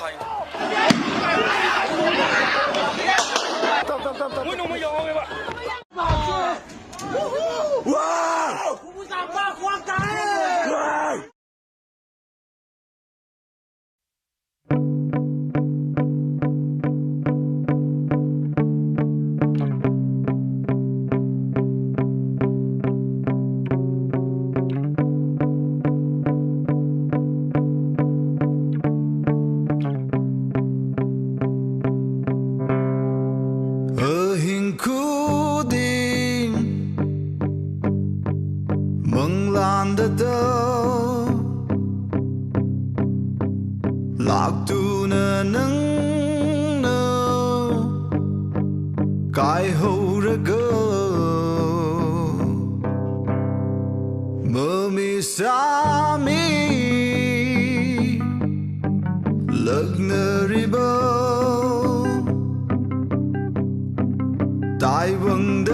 thay. Tập. Mới nông mới vô các bạn. Wow! Ở hình khu đình mừng lan đất tơ lạc tu nơ nâng nơ cái hậu ra gơ mơ mi sa mi lợt nơ ri bơ tai vâng